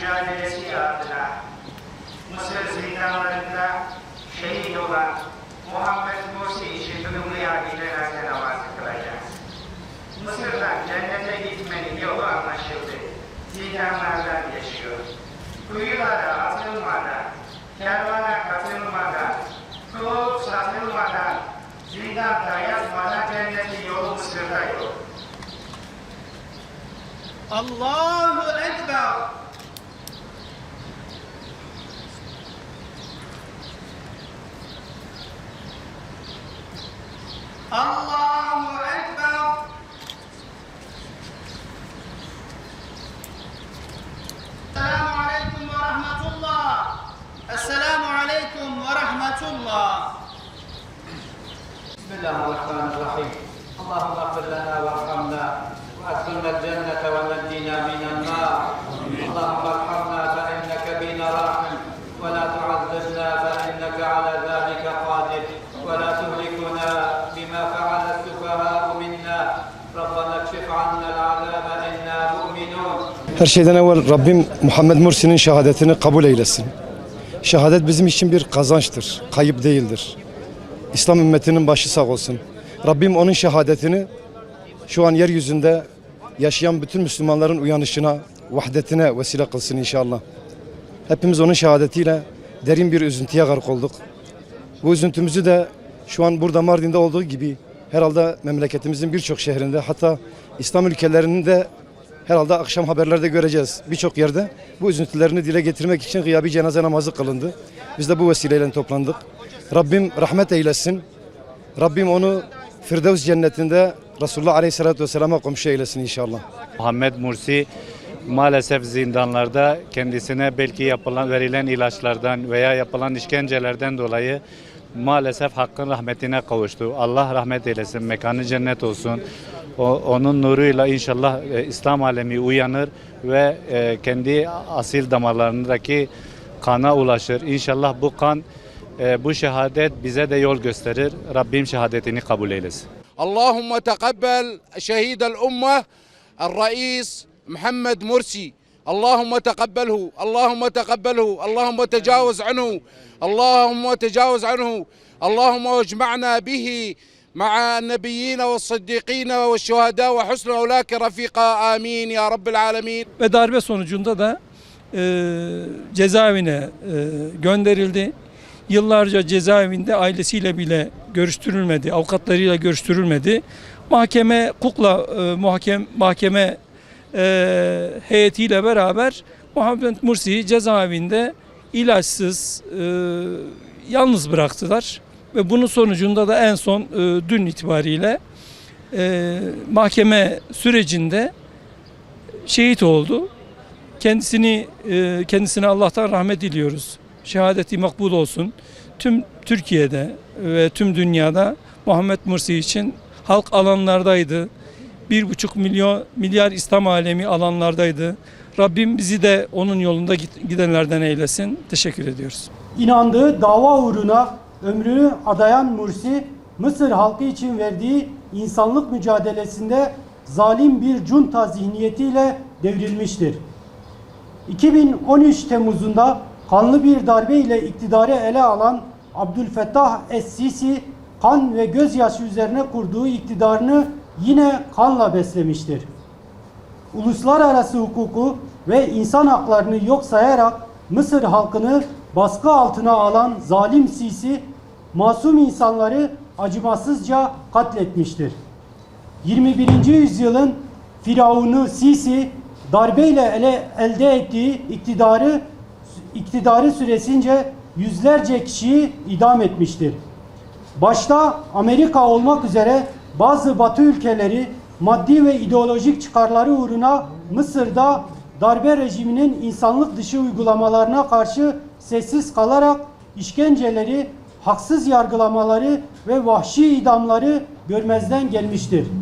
mücadelesi adına Mısır zindanlarında şehit olan Muhammed Mursi için Hümriya cenaze namazı kılacağız. Mısır'dan cennete gitmenin yolu anlaşıldı. Zindanlardan geçiyor. Kuyulara atılmadan, kervana katılmadan, kılıp satılmadan, zindanda yatmadan cennetin yolu Mısır'da yok. Allahu Ekber. Allahu Ekber. Esselamu Aleyküm ve Rahmetullah. Esselamu Aleyküm ve Rahmetullah. Bismillahirrahmanirrahim. Allahümme gfir lana varhamna ve adkhilna cennete ve neccina minen nar. Allahümme arhamna fe inneke bina rahim ve la tuazzibna fe inneke ala zâlike qadir ve la tuhlikuna bima feale sufahâ'u minna. Rabbena kşif annel azâbe inna mu'minun. Her şeyden evvel Rabbim Muhammed Mursi'nin şehadetini kabul eylesin. Şehadet bizim için bir kazançtır, kayıp değildir. İslam ümmetinin başı sağ olsun. Rabbim onun şehadetini şu an yeryüzünde yaşayan bütün Müslümanların uyanışına, vahdetine vesile kılsın inşallah. Hepimiz onun şehadetiyle derin bir üzüntüye gark olduk. Bu üzüntümüzü de şu an burada Mardin'de olduğu gibi herhalde memleketimizin birçok şehrinde, hatta İslam ülkelerinin de herhalde akşam haberlerde göreceğiz. Birçok yerde bu üzüntülerini dile getirmek için gıyabi cenaze namazı kılındı. Biz de bu vesileyle toplandık. Rabbim rahmet eylesin. Rabbim onu Firdevs cennetinde Resulullah Aleyhisselatü Vesselam'a komşu eylesin inşallah. Muhammed Mursi maalesef zindanlarda kendisine belki verilen ilaçlardan veya yapılan işkencelerden dolayı maalesef Hakk'ın rahmetine kavuştu. Allah rahmet eylesin, mekanı cennet olsun. Onun nuruyla inşallah İslam alemi uyanır ve kendi asil damarlarındaki kana ulaşır. İnşallah bu kan, bu şehadet bize de yol gösterir. Rabbim şehadetini kabul eylesin. Allahümme teqabbel şehidel ummeh el-reis Muhammed Mursi. Allahümme teqabbelhu, Allahümme teqabbelhu, Allahümme tecavüz anhu, Allahümme tecavüz anhu, Allahümme ecma'na bihi مع النبيين والصديقين والشهداء وحسن أولئك رفيقا آمين يا رب العالمين. Ve darbe sonucunda da cezaevine gönderildi. Yıllarca cezaevinde ailesiyle bile görüştürülmedi, avukatlarıyla görüştürülmedi. Mahkeme heyetiyle beraber Muhammed Mursi'yi cezaevinde ilaçsız yalnız bıraktılar. Ve bunun sonucunda da en son dün itibariyle mahkeme sürecinde şehit oldu. Kendisine Allah'tan rahmet diliyoruz. Şehadeti makbul olsun. Tüm Türkiye'de ve tüm dünyada Muhammed Mursi için halk alanlardaydı. 1,5 milyar İslam alemi alanlardaydı. Rabbim bizi de onun yolunda gidenlerden eylesin. Teşekkür ediyoruz. İnandığı dava uğruna ömrünü adayan Mursi, Mısır halkı için verdiği insanlık mücadelesinde zalim bir junta zihniyetiyle devrilmiştir. 2013 Temmuz'unda kanlı bir darbe ile iktidarı ele alan Abdülfettah Es-Sisi, kan ve gözyaşı üzerine kurduğu iktidarını yine kanla beslemiştir. Uluslararası hukuku ve insan haklarını yok sayarak Mısır halkını baskı altına alan zalim Sisi, masum insanları acımasızca katletmiştir. 21. yüzyılın Firavunu Sisi, darbeyle elde ettiği iktidarı süresince yüzlerce kişiyi idam etmiştir. Başta Amerika olmak üzere bazı Batı ülkeleri maddi ve ideolojik çıkarları uğruna Mısır'da darbe rejiminin insanlık dışı uygulamalarına karşı sessiz kalarak işkenceleri, haksız yargılamaları ve vahşi idamları görmezden gelmiştir.